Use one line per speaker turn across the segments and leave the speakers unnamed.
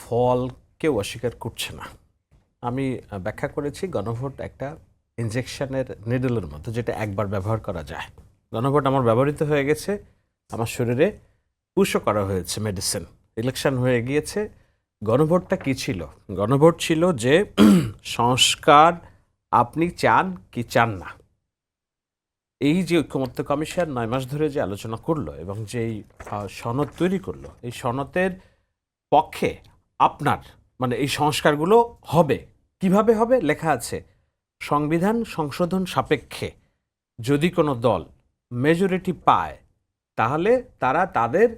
ফল কেউ অস্বীকার করছে না। আমি ব্যাখ্যা করেছি গণভোট একটা ইনজেকশনের নিডলের মতো, যেটা একবার ব্যবহার করা যায়। গণভোট আমার ব্যবহৃত হয়ে গেছে, আমার শরীরে পুশও করা হয়েছে মেডিসিন। ইলেকশন হয়ে গিয়েছে। গণভোটটা কি ছিল? গণভোট ছিল যে সংস্কার আপনি চান কি চান না। এই যে ঐক্যমত্য কমিশন 9 মাস ধরে যে আলোচনা করলো এবং যেই সনদ তৈরি করলো, এই সনদের পক্ষে আপনার মানে এই সংস্কারগুলো হবে। কিভাবে হবে? লেখা আছে সংবিধান সংশোধন সাপেক্ষে যদি কোনো দল মেজরিটি পায় তাহলে তারা তাদের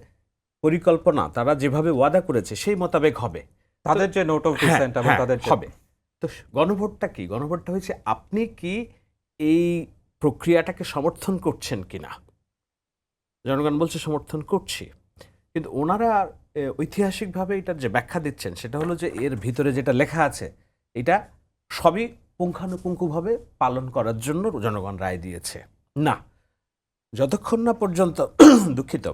পরিকল্পনা তারা যেভাবে ওয়াদা করেছে সেই মোতাবেক হবে,
তাদের যে নোট অফ ডিসেন্ট এবং তাদের
হবে। তো গণভোটটা কি? গণভোটটা হচ্ছে আপনি কি এই প্রক্রিয়াটাকে সমর্থন করছেন কিনা। জনগণ বলছে সমর্থন করছি, কিন্তু ওনারা ঐতিহাসিকভাবে এটার যে ব্যাখ্যা দিচ্ছেন সেটা হলো যে এর ভিতরে যেটা লেখা আছে এটা সবই পুঙ্খানুপুঙ্খভাবে পালন করার জন্য জনগণ রায় দিয়েছে। না, যতক্ষণ না পর্যন্ত দুঃখিত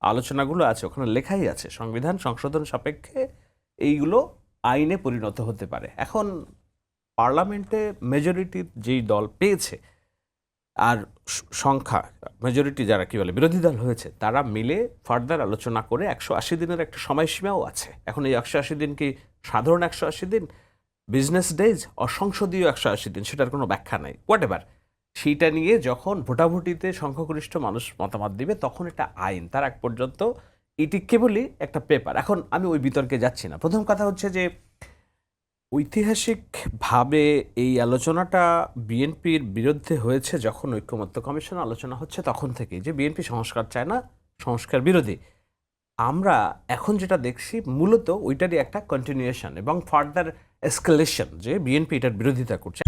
আলোচনাগুলো আছে ওখানে লেখাই আছে সংবিধান সংশোধন সাপেক্ষে এইগুলো আইনে পরিণত হতে পারে। এখন পার্লামেন্টে মেজরিটি যেই দল পেয়েছে আর সংখ্যা মেজরিটি যারা কি বলে বিরোধী দল হয়েছে তারা মিলে ফার্দার আলোচনা করে 180 দিনের একটা সময়সীমাও আছে। এখন এই 180 দিন কি সাধারণ 180 দিন, বিজনেস ডেজ, অসংসদীয় 180 দিন, সেটার কোনো ব্যাখ্যা নাই। হোয়াট এভার, সেইটা নিয়ে যখন ভোটাভুটিতে সংখ্যাগরিষ্ঠ মানুষ মতামত দিবে তখন এটা আইন, তার এক পর্যন্ত এটি কেবলই একটা পেপার। এখন আমি ওই বিতর্কে যাচ্ছি না। প্রথম কথা হচ্ছে যে ঐতিহাসিকভাবে এই আলোচনাটা বিএনপির বিরুদ্ধে হয়েছে যখন ঐক্যমত্য কমিশন আলোচনা হচ্ছে তখন থেকেই, যে বিএনপি সংস্কার চায় না, সংস্কার বিরোধী। আমরা এখন যেটা দেখছি মূলত ওইটারই একটা কন্টিনিউয়েশন এবং ফার্দার এসকেলেশন, যে বিএনপি এটার বিরোধিতা করছে।